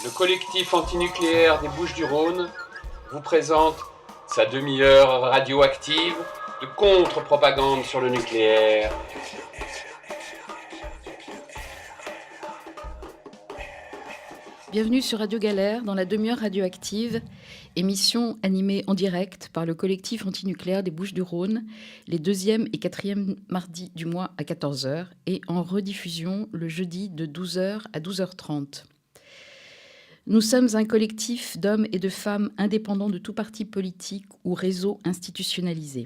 Le collectif antinucléaire des Bouches-du-Rhône vous présente sa demi-heure radioactive de contre-propagande sur le nucléaire. Bienvenue sur Radio Galère dans la demi-heure radioactive, émission animée en direct par le collectif antinucléaire des Bouches-du-Rhône, les 2e et 4e mardis du mois à 14h et en rediffusion le jeudi de 12h à 12h30. Nous sommes un collectif d'hommes et de femmes indépendants de tout parti politique ou réseau institutionnalisé.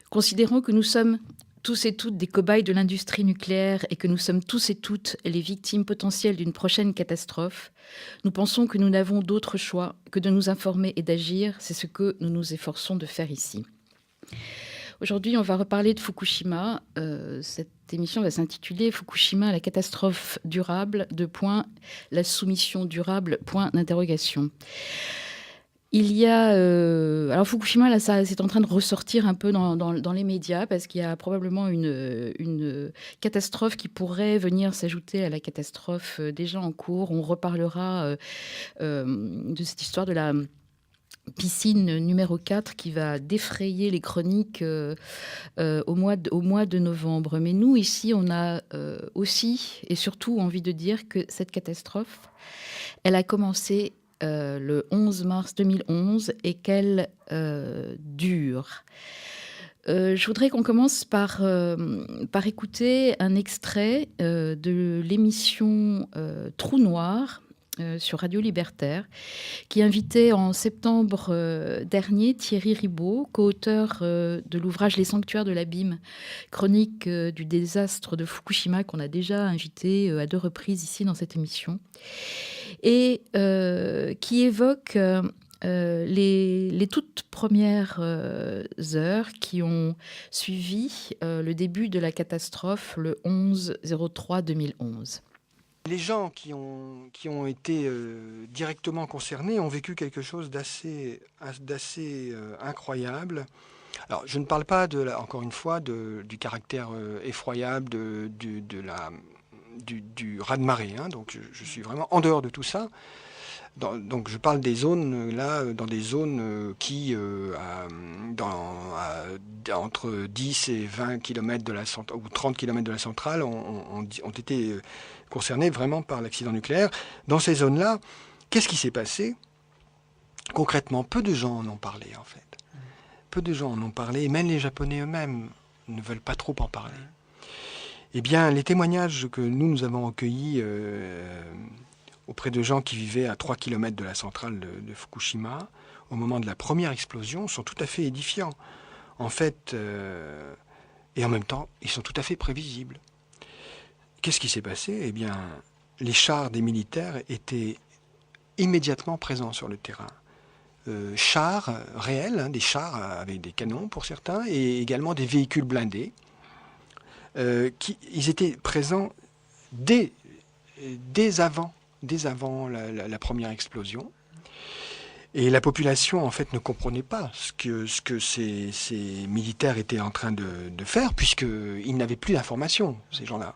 Considérant que nous sommes tous et toutes des cobayes de l'industrie nucléaire et que nous sommes tous et toutes les victimes potentielles d'une prochaine catastrophe, nous pensons que nous n'avons d'autre choix que de nous informer et d'agir. C'est ce que nous nous efforçons de faire ici. Aujourd'hui, on va reparler de Fukushima. Cette émission va s'intituler « Fukushima, la catastrophe durable, la soumission durable, point d'interrogation ». Il y a... alors Fukushima, là, c'est en train de ressortir un peu dans les médias parce qu'il y a probablement une catastrophe qui pourrait venir s'ajouter à la catastrophe déjà en cours. On reparlera de cette histoire de la piscine numéro 4 qui va défrayer les chroniques au mois de novembre. Mais nous, ici, on a aussi et surtout envie de dire que cette catastrophe, elle a commencé le 11 mars 2011 et qu'elle dure. Je voudrais qu'on commence par écouter un extrait de l'émission Trou Noir sur Radio Libertaire, qui invitait en septembre dernier Thierry Ribaud, co-auteur de l'ouvrage Les Sanctuaires de l'Abîme, chronique du désastre de Fukushima, qu'on a déjà invité à 2 reprises ici dans cette émission, et qui évoque les toutes premières heures qui ont suivi le début de la catastrophe le 11/03/2011. Les gens qui ont été directement concernés ont vécu quelque chose d'assez incroyable. Alors, je ne parle pas, encore une fois, du caractère effroyable du raz-de-marée. Hein. Donc, je suis vraiment en dehors de tout ça. Donc, je parle des zones, là, dans des zones qui, entre 10 et 20 km de la centrale, ou 30 km de la centrale, ont été concernés vraiment par l'accident nucléaire. Dans ces zones-là, qu'est-ce qui s'est passé? Concrètement, peu de gens en ont parlé, en fait. Peu de gens en ont parlé, et même les Japonais eux-mêmes ne veulent pas trop en parler. Eh bien, les témoignages que nous avons recueillis auprès de gens qui vivaient à 3 km de la centrale de Fukushima, au moment de la première explosion, sont tout à fait édifiants. En fait, et en même temps, ils sont tout à fait prévisibles. Qu'est-ce qui s'est passé? Eh bien, les chars des militaires étaient immédiatement présents sur le terrain. Chars réels, hein, des chars avec des canons pour certains, et également des véhicules blindés. Ils étaient présents dès avant la première explosion. Et la population, en fait, ne comprenait pas ce que ces militaires étaient en train de faire, puisqu'ils n'avaient plus d'informations, ces gens-là.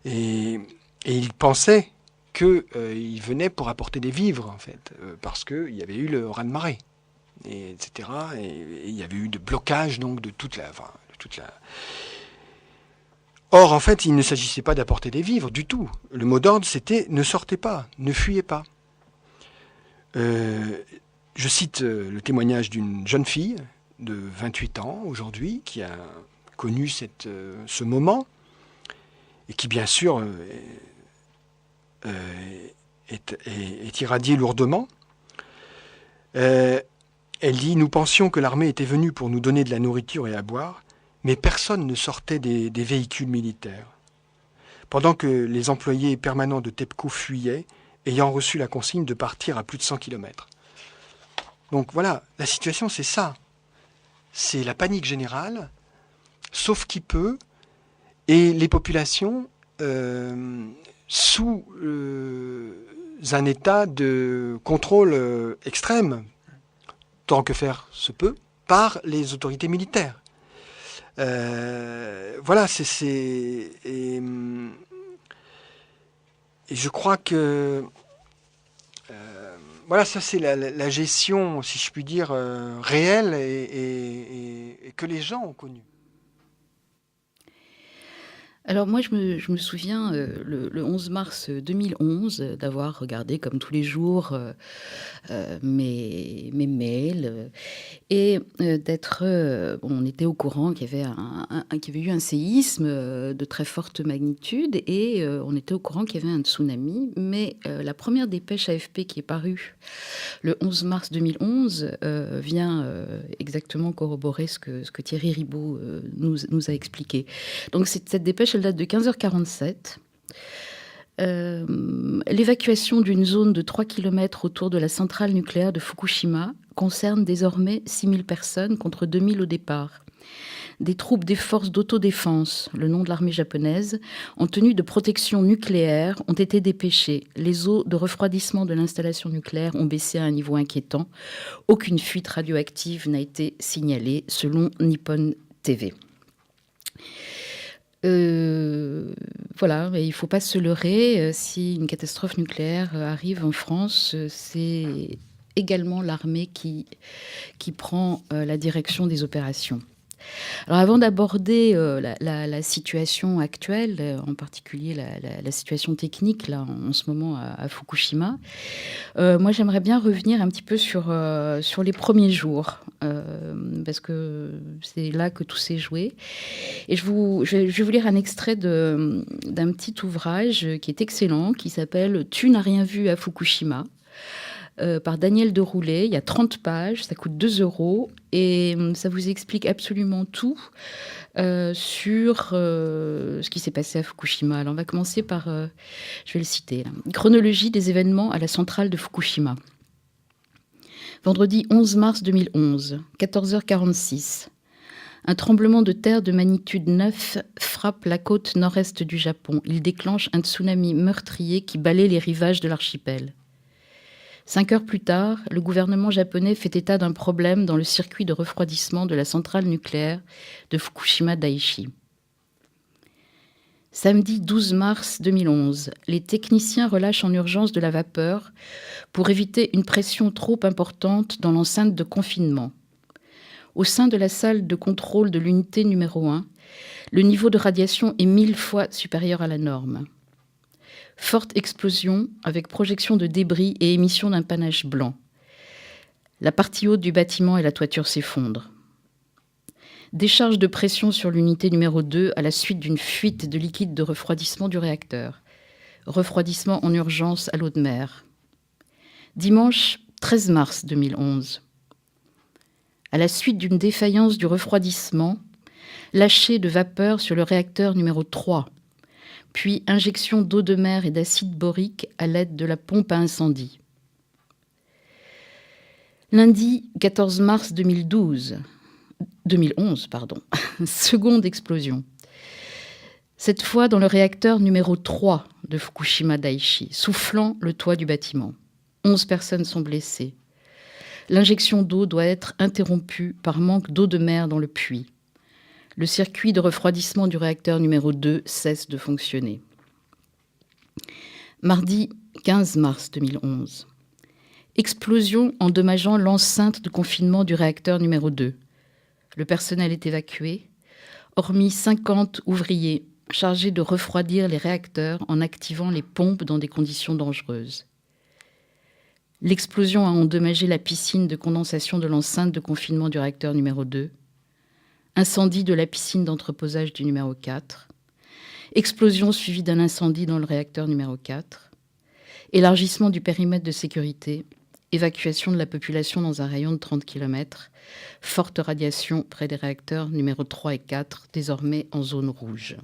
Et ils pensaient qu'ils venaient pour apporter des vivres, en fait, parce qu'il y avait eu le raz-de-marée, etc. Et il y avait eu de blocage, donc, de toute la... Or, en fait, il ne s'agissait pas d'apporter des vivres du tout. Le mot d'ordre, c'était « ne sortez pas, ne fuyez pas ». Je cite le témoignage d'une jeune fille de 28 ans aujourd'hui qui a connu ce moment et qui, bien sûr, est irradiée lourdement. Elle dit « Nous pensions que l'armée était venue pour nous donner de la nourriture et à boire, mais personne ne sortait des véhicules militaires. Pendant que les employés permanents de TEPCO fuyaient, ayant reçu la consigne de partir à plus de 100 km. » Donc voilà, la situation c'est ça. C'est la panique générale, sauf qui peut, et les populations sous un état de contrôle extrême, tant que faire se peut, par les autorités militaires. Voilà, et je crois que voilà, ça c'est la gestion, si je puis dire, réelle et que les gens ont connue. Alors moi, je me souviens le 11 mars 2011 d'avoir regardé comme tous les jours mes mails et d'être... bon, on était au courant qu'il y avait, qu'il y avait eu un séisme de très forte magnitude et on était au courant qu'il y avait un tsunami. Mais la première dépêche AFP qui est parue le 11 mars 2011 vient exactement corroborer ce que Thierry Ribaud nous a expliqué. Donc cette dépêche, elle date de 15h47. L'évacuation d'une zone de 3 km autour de la centrale nucléaire de Fukushima concerne désormais 6000 personnes contre 2000 au départ. Des troupes des forces d'autodéfense, le nom de l'armée japonaise, en tenue de protection nucléaire, ont été dépêchées. Les eaux de refroidissement de l'installation nucléaire ont baissé à un niveau inquiétant. Aucune fuite radioactive n'a été signalée, selon Nippon TV. Voilà, mais il ne faut pas se leurrer. Si une catastrophe nucléaire arrive en France, c'est également l'armée qui prend la direction des opérations. Alors avant d'aborder la situation actuelle, en particulier la situation technique là, en ce moment à Fukushima, moi j'aimerais bien revenir un petit peu sur les premiers jours, parce que c'est là que tout s'est joué. Et je vais vous lire un extrait d'un petit ouvrage qui est excellent, qui s'appelle « Tu n'as rien vu à Fukushima ». Par Daniel Deroulet, il y a 30 pages, ça coûte 2 € et ça vous explique absolument tout sur ce qui s'est passé à Fukushima. Alors on va commencer par, je vais le citer, là. Chronologie des événements à la centrale de Fukushima. Vendredi 11 mars 2011, 14h46. Un tremblement de terre de magnitude 9 frappe la côte nord-est du Japon. Il déclenche un tsunami meurtrier qui balaie les rivages de l'archipel. 5 heures plus tard, le gouvernement japonais fait état d'un problème dans le circuit de refroidissement de la centrale nucléaire de Fukushima Daiichi. Samedi 12 mars 2011, les techniciens relâchent en urgence de la vapeur pour éviter une pression trop importante dans l'enceinte de confinement. Au sein de la salle de contrôle de l'unité numéro 1, le niveau de radiation est 1000 fois supérieur à la norme. Forte explosion avec projection de débris et émission d'un panache blanc. La partie haute du bâtiment et la toiture s'effondrent. Décharge de pression sur l'unité numéro 2 à la suite d'une fuite de liquide de refroidissement du réacteur. Refroidissement en urgence à l'eau de mer. Dimanche 13 mars 2011. À la suite d'une défaillance du refroidissement, lâcher de vapeur sur le réacteur numéro 3. Puis injection d'eau de mer et d'acide borique à l'aide de la pompe à incendie. Lundi 14 mars 2011, seconde explosion. Cette fois dans le réacteur numéro 3 de Fukushima Daiichi, soufflant le toit du bâtiment. 11 personnes sont blessées. L'injection d'eau doit être interrompue par manque d'eau de mer dans le puits. Le circuit de refroidissement du réacteur numéro 2 cesse de fonctionner. Mardi 15 mars 2011. Explosion endommageant l'enceinte de confinement du réacteur numéro 2. Le personnel est évacué, hormis 50 ouvriers chargés de refroidir les réacteurs en activant les pompes dans des conditions dangereuses. L'explosion a endommagé la piscine de condensation de l'enceinte de confinement du réacteur numéro 2. Incendie de la piscine d'entreposage du numéro 4. Explosion suivie d'un incendie dans le réacteur numéro 4. Élargissement du périmètre de sécurité. Évacuation de la population dans un rayon de 30 km. Forte radiation près des réacteurs numéro 3 et 4, désormais en zone rouge.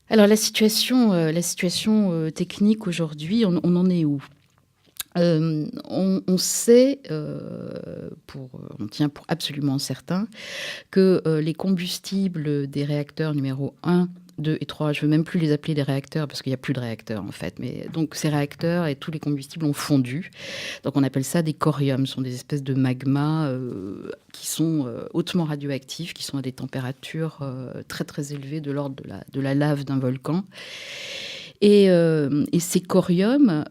Alors la situation technique aujourd'hui, on en est où ? On sait, on tient pour absolument certain, que les combustibles des réacteurs numéro 1, 2 et 3, je ne veux même plus les appeler des réacteurs parce qu'il n'y a plus de réacteurs en fait, mais donc ces réacteurs et tous les combustibles ont fondu. Donc on appelle ça des coriums, ce sont des espèces de magmas qui sont hautement radioactifs, qui sont à des températures très très élevées de l'ordre de la lave d'un volcan. Et ces coriums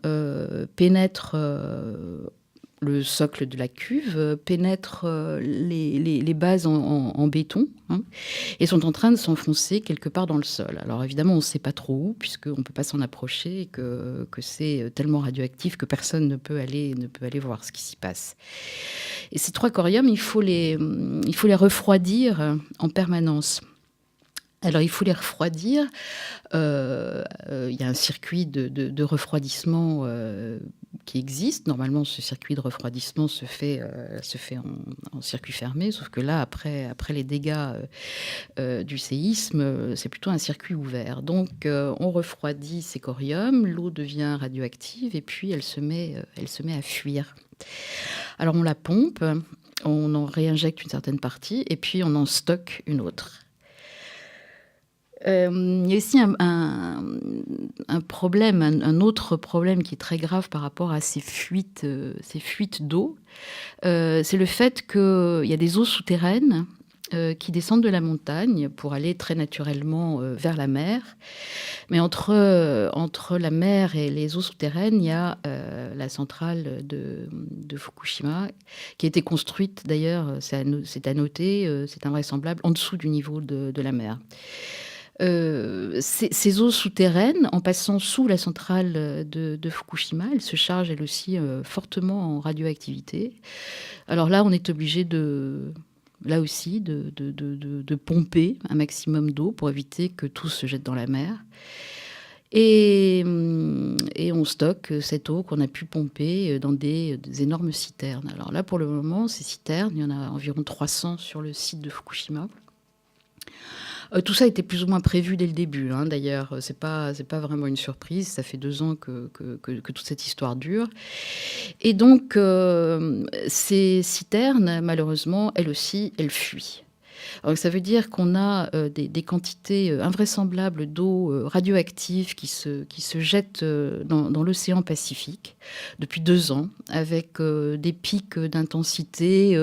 pénètrent le socle de la cuve, pénètrent les bases en béton, hein, et sont en train de s'enfoncer quelque part dans le sol. Alors évidemment, on ne sait pas trop où, puisqu'on ne peut pas s'en approcher, et que c'est tellement radioactif que personne ne peut aller voir ce qui s'y passe. Et ces 3 coriums, il faut les refroidir en permanence. Alors, il faut les refroidir. Il y a un circuit de refroidissement qui existe. Normalement, ce circuit de refroidissement se fait en circuit fermé, sauf que là, après les dégâts du séisme, c'est plutôt un circuit ouvert. Donc, on refroidit ces coriums, l'eau devient radioactive et puis elle se met à fuir. Alors, on la pompe, on en réinjecte une certaine partie et puis on en stocke une autre. Il y a aussi un problème, un autre problème qui est très grave par rapport à ces fuites d'eau. C'est le fait qu'il y a des eaux souterraines qui descendent de la montagne pour aller très naturellement vers la mer. Mais entre la mer et les eaux souterraines, il y a la centrale de Fukushima qui a été construite, d'ailleurs, c'est à noter, c'est invraisemblable, en dessous du niveau de la mer. Ces eaux souterraines, en passant sous la centrale de Fukushima, elles se chargent elles aussi fortement en radioactivité. Alors là, on est obligé de pomper un maximum d'eau pour éviter que tout se jette dans la mer. Et on stocke cette eau qu'on a pu pomper dans des énormes citernes. Alors là, pour le moment, ces citernes, il y en a environ 300 sur le site de Fukushima. Tout ça était plus ou moins prévu dès le début, hein. D'ailleurs, c'est pas vraiment une surprise. Ça fait 2 ans que toute cette histoire dure. Et donc, ces citernes, malheureusement, elles aussi, elles fuient. Alors, ça veut dire qu'on a des quantités invraisemblables d'eau radioactive qui se jettent dans l'océan Pacifique depuis 2 ans, avec des pics d'intensité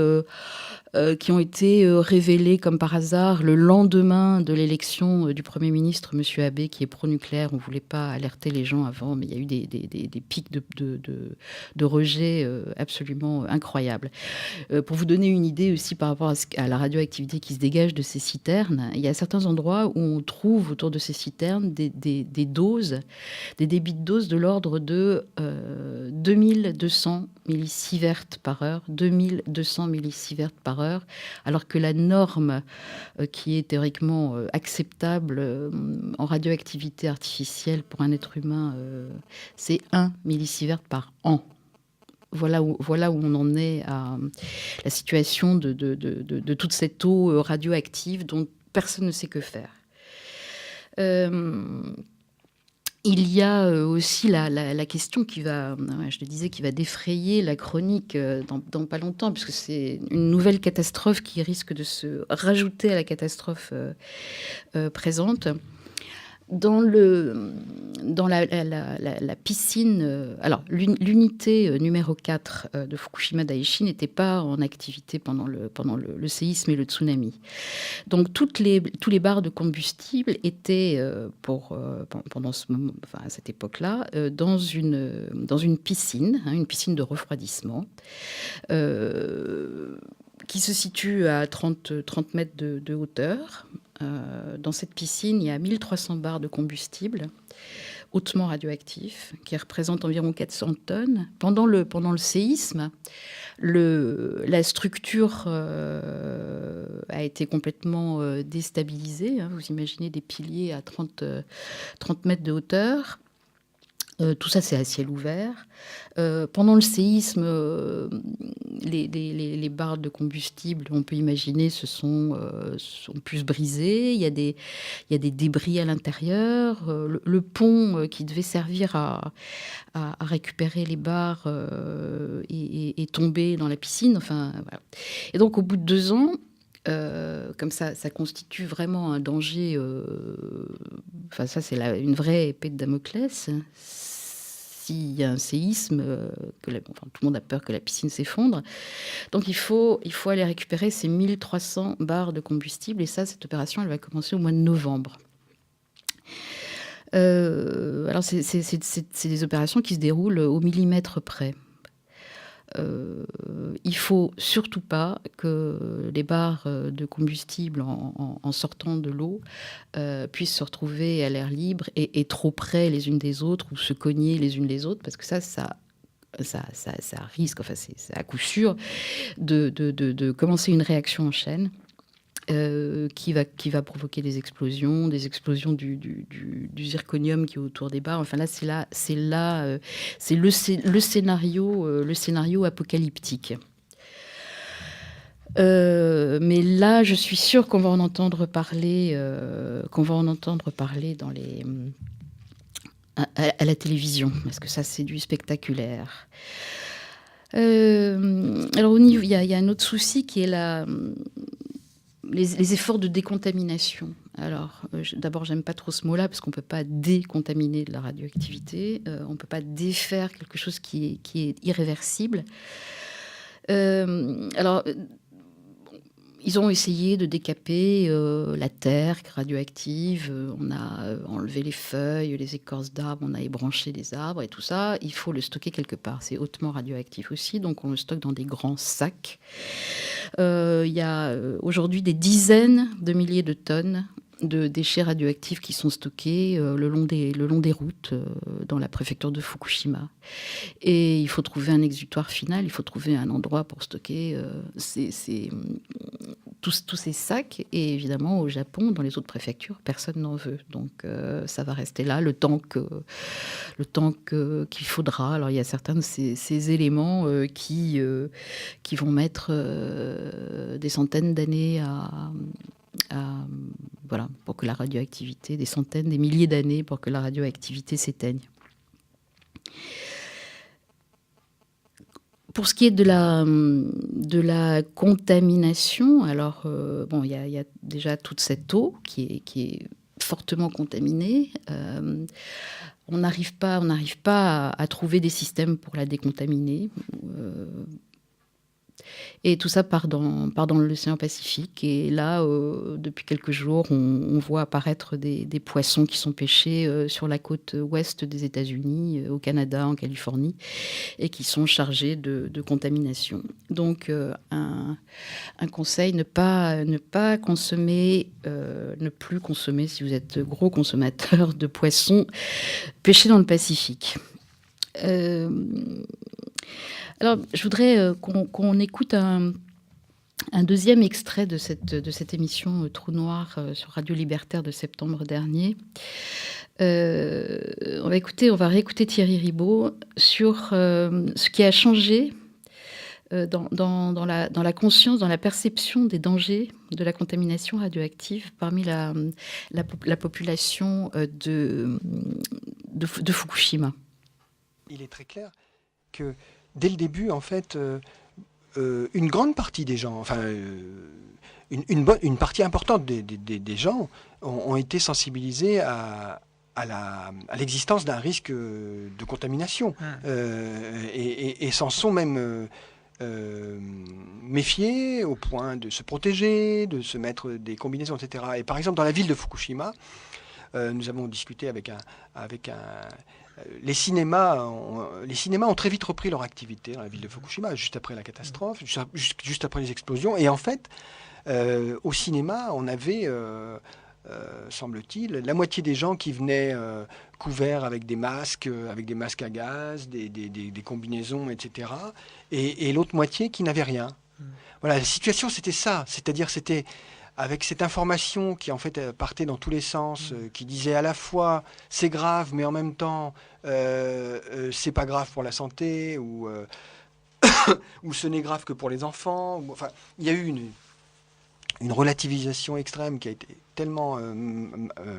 qui ont été révélés comme par hasard le lendemain de l'élection du Premier ministre, M. Abe, qui est pro-nucléaire. On ne voulait pas alerter les gens avant, mais il y a eu des pics de rejet absolument incroyables. Pour vous donner une idée aussi par rapport à la radioactivité qui se dégage de ces citernes, il y a certains endroits où on trouve autour de ces citernes des doses, des débits de doses de l'ordre de 2200 millisieverts par heure, 2200 millisieverts par heure, alors que la norme qui est théoriquement acceptable en radioactivité artificielle pour un être humain, c'est 1 millisievert par an. Voilà où on en est à la situation de toute cette eau radioactive dont personne ne sait que faire. Il y a aussi la question qui va, je le disais, qui va défrayer la chronique dans pas longtemps, puisque c'est une nouvelle catastrophe qui risque de se rajouter à la catastrophe présente. Dans la piscine, alors l'unité numéro 4 de Fukushima Daiichi n'était pas en activité pendant le séisme et le tsunami. Donc tous les barres de combustible étaient pendant ce moment, enfin à cette époque-là, dans une piscine, une piscine de refroidissement. Qui se situe à 30 mètres de hauteur. Dans cette piscine, il y a 1300 barres de combustible hautement radioactifs qui représentent environ 400 tonnes. Pendant le séisme, la structure a été complètement déstabilisée. Vous imaginez des piliers à 30 mètres de hauteur. Tout ça, c'est à ciel ouvert. Pendant le séisme, les barres de combustible, on peut imaginer, sont plus brisées. Il y a des débris à l'intérieur. Le pont qui devait servir à récupérer les barres est tombé dans la piscine. Enfin, voilà. Et donc, au bout de 2 ans, comme ça constitue vraiment un danger. Enfin, ça, c'est une vraie épée de Damoclès. S'il y a un séisme, tout le monde a peur que la piscine s'effondre. Donc, il faut aller récupérer ces 1300 barres de combustible. Et ça, cette opération, elle va commencer au mois de novembre. alors c'est des opérations qui se déroulent au millimètre près. Il faut surtout pas que les barres de combustible en sortant de l'eau puissent se retrouver à l'air libre et trop près les unes des autres ou se cogner les unes les autres, parce que ça risque, enfin c'est à coup sûr, de commencer une réaction en chaîne. Qui va provoquer des explosions du zirconium qui est autour des barres. Enfin là, c'est le scénario apocalyptique. Mais là, je suis sûre qu'on va en entendre parler, dans à la télévision, parce que ça, c'est du spectaculaire. Alors, il y a un autre souci qui est les efforts de décontamination. Alors, d'abord, j'aime pas trop ce mot-là, parce qu'on peut pas décontaminer de la radioactivité, on peut pas défaire quelque chose qui est irréversible. Alors, ils ont essayé de décaper la terre radioactive, on a enlevé les feuilles, les écorces d'arbres, on a ébranché les arbres et tout ça. Il faut le stocker quelque part. C'est hautement radioactif aussi, donc on le stocke dans des grands sacs. Il y a aujourd'hui des dizaines de milliers de tonnes de déchets radioactifs qui sont stockés le long des routes dans la préfecture de Fukushima. Et il faut trouver un exutoire final, il faut trouver un endroit pour stocker tous ces sacs. Et évidemment, au Japon, dans les autres préfectures, personne n'en veut. Donc ça va rester là le temps qu'il faudra. Alors il y a certains de ces éléments qui vont mettre des centaines d'années voilà, pour que la radioactivité, des centaines, des milliers d'années pour que la radioactivité s'éteigne. Pour ce qui est de la contamination, alors il y a déjà toute cette eau qui est fortement contaminée. On n'arrive pas à trouver des systèmes pour la décontaminer. Et tout ça part dans l'océan Pacifique. Et là, depuis quelques jours, on voit apparaître des poissons qui sont pêchés sur la côte ouest des États-Unis, au Canada, en Californie, et qui sont chargés de contamination. Donc, un conseil, ne pas consommer, ne plus consommer, si vous êtes gros consommateur de poissons pêchés dans le Pacifique. Alors, je voudrais qu'on écoute un deuxième extrait de cette émission Trou Noir sur Radio Libertaire de septembre dernier. On va réécouter Thierry Ribaud sur ce qui a changé dans la conscience, dans la perception des dangers de la contamination radioactive parmi la population de Fukushima. Il est très clair que dès le début, en fait, une grande partie des gens, enfin, une partie importante des gens ont été sensibilisés à l'existence d'un risque de contamination et s'en sont même méfiés au point de se protéger, de se mettre des combinaisons, etc. Et par exemple, dans la ville de Fukushima, nous avons discuté avec les cinémas ont très vite repris leur activité dans la ville de Fukushima, juste après la catastrophe, juste après les explosions. Et en fait, au cinéma, on avait, semble-t-il, la moitié des gens qui venaient couverts avec des masques à gaz, des combinaisons, etc. Et l'autre moitié qui n'avait rien. Voilà, la situation, c'était ça. C'est-à-dire, c'était avec cette information qui en fait partait dans tous les sens, qui disait à la fois c'est grave, mais en même temps c'est pas grave pour la santé, ou ce n'est grave que pour les enfants. Enfin, il y a eu une relativisation extrême qui a été tellement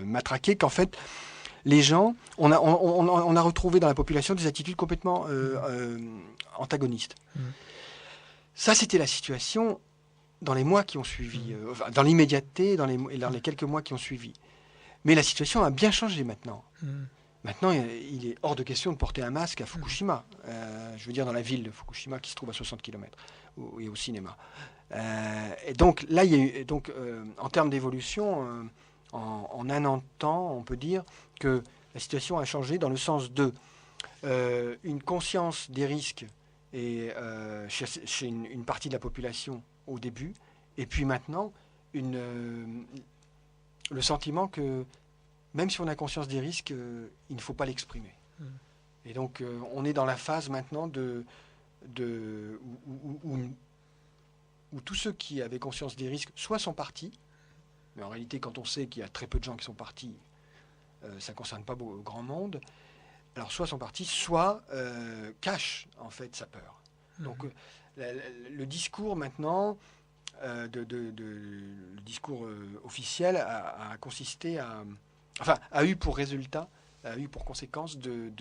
matraquée qu'en fait les gens, on a retrouvé dans la population des attitudes complètement antagonistes. Ça, c'était la situation dans les mois qui ont suivi, dans l'immédiateté, dans les quelques mois qui ont suivi. Mais la situation a bien changé maintenant. Maintenant, il est hors de question de porter un masque à Fukushima. Je veux dire, dans la ville de Fukushima, qui se trouve à 60 km, et au cinéma. Et donc, là, il y a eu, en termes d'évolution, en un an de temps, on peut dire que la situation a changé dans le sens de une conscience des risques et, chez une partie de la population au début, et puis maintenant le sentiment que même si on a conscience des risques, il ne faut pas l'exprimer. Et donc on est dans la phase maintenant où tous ceux qui avaient conscience des risques soit sont partis, mais en réalité quand on sait qu'il y a très peu de gens qui sont partis, ça ne concerne pas grand monde, alors soit sont partis, soit cachent en fait sa peur. Donc le discours maintenant, le discours officiel a consisté a eu pour résultat, a eu pour conséquence de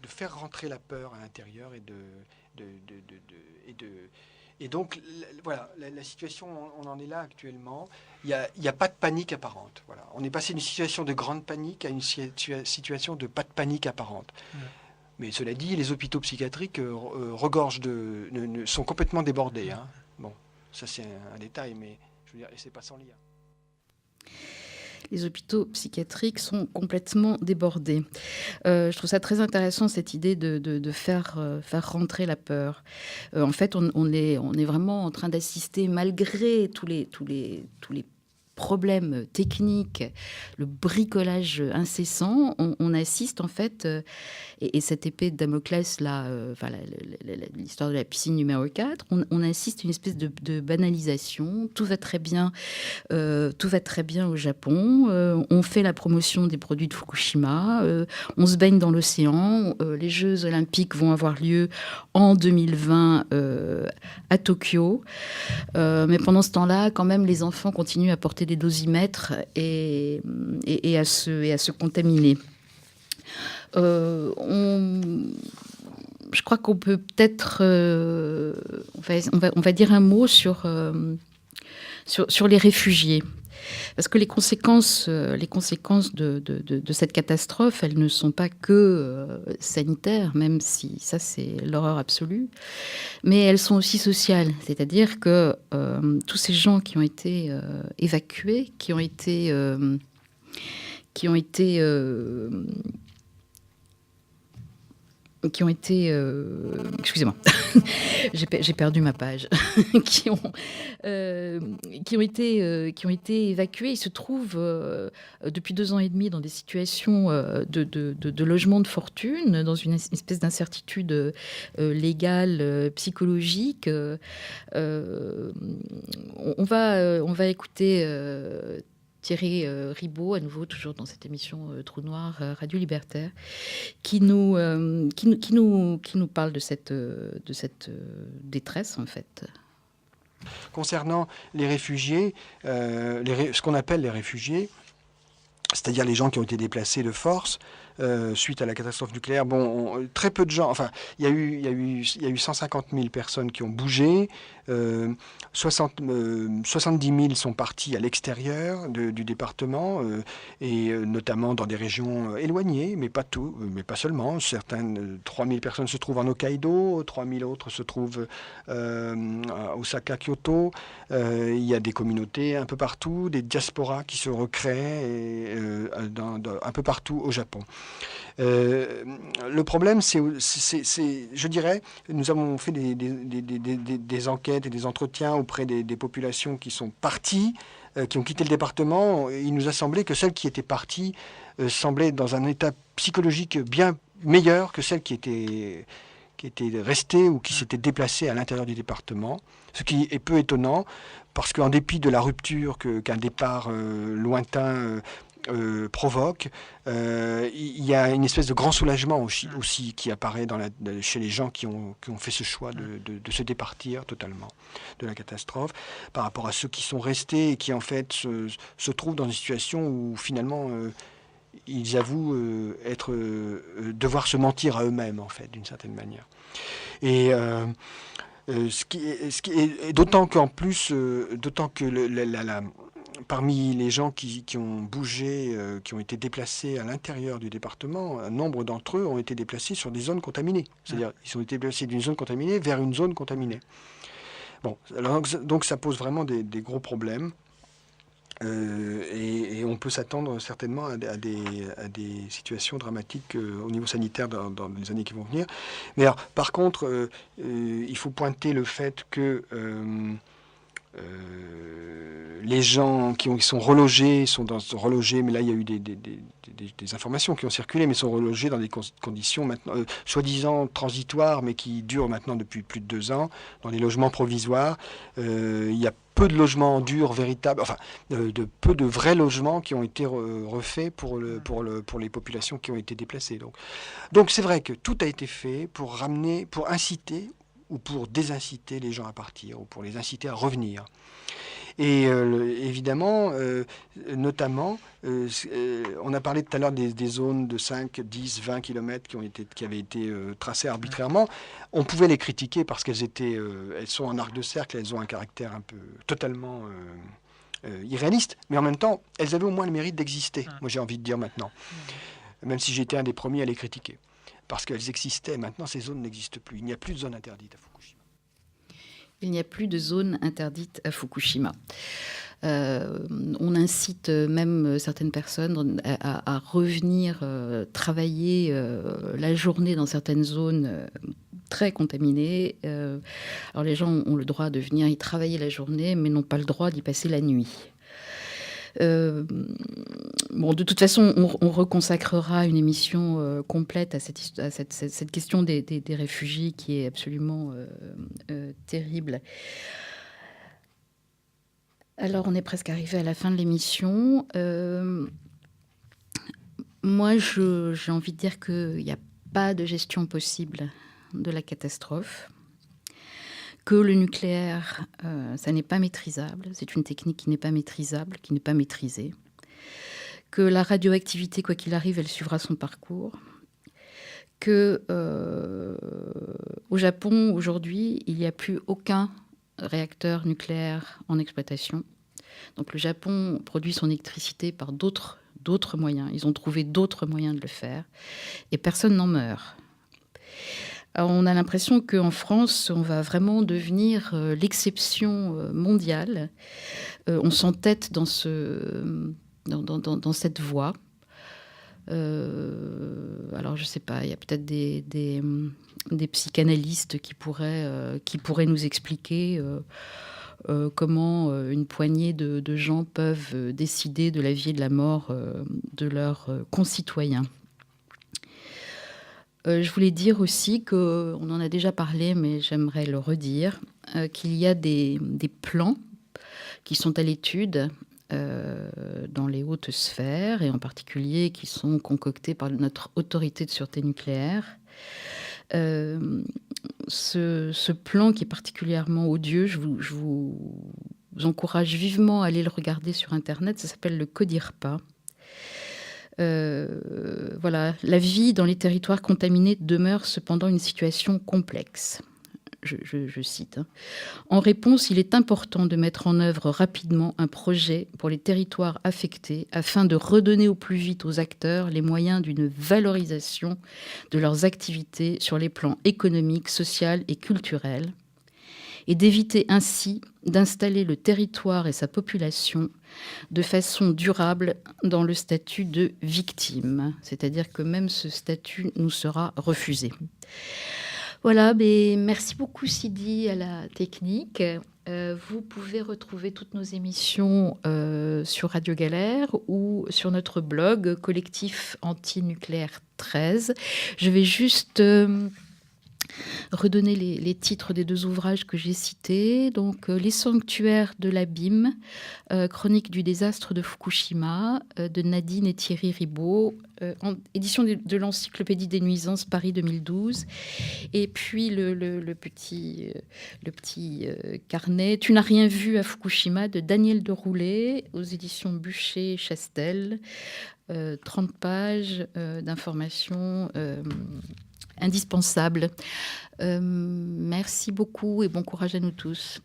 faire rentrer la peur à l'intérieur et donc voilà, la situation, on en est là actuellement. Il n'y a pas de panique apparente. Voilà. On est passé d'une situation de grande panique à une situation de pas de panique apparente. Mais cela dit, les hôpitaux psychiatriques regorgent sont complètement débordés. Hein. Bon, ça c'est un détail, mais je veux dire, c'est pas sans lien. Les hôpitaux psychiatriques sont complètement débordés. Je trouve ça très intéressant, cette idée de faire rentrer la peur. En fait, on est vraiment en train d'assister, malgré tous les problèmes techniques, le bricolage incessant, on assiste en fait, et cette épée de Damoclès, là, l'histoire de la piscine numéro 4, on assiste à une espèce de banalisation. Tout va très bien au Japon. On fait la promotion des produits de Fukushima. On se baigne dans l'océan. Les Jeux olympiques vont avoir lieu en 2020 à Tokyo. Mais pendant ce temps-là, quand même, les enfants continuent à porter des dosimètres et à se contaminer. Je crois qu'on peut peut-être... on va dire un mot sur les réfugiés. Parce que les conséquences de cette catastrophe, elles ne sont pas que sanitaires, même si ça, c'est l'horreur absolue, mais elles sont aussi sociales. C'est-à-dire que tous ces gens qui ont été évacués, qui ont été excusez-moi, j'ai perdu ma page, qui ont été évacués. Ils se trouvent depuis 2 ans et demi dans des situations de logement de fortune, dans une espèce d'incertitude légale, psychologique. On va écouter Thierry Ribaud, à nouveau, toujours dans cette émission Trou Noir, Radio Libertaire, qui nous parle de cette détresse, en fait. Concernant les réfugiés, ce qu'on appelle les réfugiés, c'est-à-dire les gens qui ont été déplacés de force suite à la catastrophe nucléaire. Bon, très peu de gens. Enfin, il y a eu 150 000 personnes qui ont bougé. 70 000 sont partis à l'extérieur du département et notamment dans des régions éloignées, mais pas tout, mais pas seulement. Certaines, 3 000 personnes se trouvent en Hokkaido, 3 000 autres se trouvent à Osaka, Kyoto. Il y a des communautés un peu partout, des diasporas qui se recréent un peu partout au Japon. Le problème, c'est, je dirais, nous avons fait des enquêtes et des entretiens auprès des populations qui sont parties, qui ont quitté le département. Il nous a semblé que celles qui étaient parties semblaient dans un état psychologique bien meilleur que celles qui étaient restées ou qui s'étaient déplacées à l'intérieur du département, ce qui est peu étonnant, parce qu'en dépit de la rupture qu'un départ lointain provoque, il y a une espèce de grand soulagement aussi qui apparaît chez les gens qui ont fait ce choix de se départir totalement de la catastrophe, par rapport à ceux qui sont restés et qui en fait se trouvent dans une situation où finalement ils avouent devoir se mentir à eux-mêmes en fait, d'une certaine manière. Et d'autant qu'en plus, parmi les gens qui ont bougé, qui ont été déplacés à l'intérieur du département, un nombre d'entre eux ont été déplacés sur des zones contaminées. C'est-à-dire ils ont été déplacés d'une zone contaminée vers une zone contaminée. Bon, alors, donc ça pose vraiment des gros problèmes. Et on peut s'attendre certainement à des situations dramatiques au niveau sanitaire dans les années qui vont venir. Mais alors, par contre, il faut pointer le fait que les gens qui sont relogés relogés, mais là il y a eu des informations qui ont circulé, mais sont relogés dans des conditions maintenant soi-disant transitoires, mais qui durent maintenant depuis plus de 2 ans, dans des logements provisoires. Il y a peu de logements durs, véritables, enfin peu de vrais logements qui ont été refaits pour les populations qui ont été déplacées. Donc c'est vrai que tout a été fait pour ramener, pour inciter ou pour désinciter les gens à partir, ou pour les inciter à revenir. Et évidemment, notamment, on a parlé tout à l'heure des zones de 5, 10, 20 km qui avaient été tracées arbitrairement. On pouvait les critiquer parce qu'elles sont en arc de cercle, elles ont un caractère un peu totalement irréaliste, mais en même temps, elles avaient au moins le mérite d'exister, moi j'ai envie de dire maintenant, même si j'étais un des premiers à les critiquer. Parce qu'elles existaient, maintenant ces zones n'existent plus. Il n'y a plus de zone interdite à Fukushima. Il n'y a plus de zone interdite à Fukushima. On incite même certaines personnes à revenir travailler la journée dans certaines zones très contaminées. Alors les gens ont le droit de venir y travailler la journée, mais n'ont pas le droit d'y passer la nuit. Bon, de toute façon, on reconsacrera une émission complète à cette question des réfugiés qui est absolument terrible. Alors, on est presque arrivé à la fin de l'émission. Moi, j'ai envie de dire qu'il n'y a pas de gestion possible de la catastrophe. Que le nucléaire, ça n'est pas maîtrisable. C'est une technique qui n'est pas maîtrisable, qui n'est pas maîtrisée. Que la radioactivité, quoi qu'il arrive, elle suivra son parcours. Que au Japon, aujourd'hui, il n'y a plus aucun réacteur nucléaire en exploitation. Donc le Japon produit son électricité par d'autres moyens. Ils ont trouvé d'autres moyens de le faire. Et personne n'en meurt. Alors, on a l'impression qu'en France, on va vraiment devenir l'exception mondiale. On s'entête dans cette voie. Alors, je ne sais pas, il y a peut-être des psychanalystes qui pourraient nous expliquer comment une poignée de gens peuvent décider de la vie et de la mort de leurs concitoyens. Je voulais dire aussi qu'on en a déjà parlé, mais j'aimerais le redire, qu'il y a des plans qui sont à l'étude dans les hautes sphères, et en particulier qui sont concoctés par notre autorité de sûreté nucléaire. Ce plan qui est particulièrement odieux, je vous encourage vivement à aller le regarder sur Internet, ça s'appelle le CODIRPA. Voilà, la vie dans les territoires contaminés demeure cependant une situation complexe. Je cite. En réponse, il est important de mettre en œuvre rapidement un projet pour les territoires affectés afin de redonner au plus vite aux acteurs les moyens d'une valorisation de leurs activités sur les plans économiques, social et culturels, et d'éviter ainsi d'installer le territoire et sa population de façon durable dans le statut de victime. C'est-à-dire que même ce statut nous sera refusé. Voilà, mais merci beaucoup Sidi à la technique. Vous pouvez retrouver toutes nos émissions sur Radio Galère ou sur notre blog Collectif Antinucléaire 13. Je vais juste redonner les titres des 2 ouvrages que j'ai cités. Donc, Les sanctuaires de l'abîme, chronique du désastre de Fukushima, de Nadine et Thierry Ribaud, édition de l'Encyclopédie des nuisances, Paris 2012. Et puis, le petit carnet, Tu n'as rien vu à Fukushima, de Daniel Deroulet, aux éditions Buchet-Chastel. 30 pages d'informations indispensable. Merci beaucoup et bon courage à nous tous.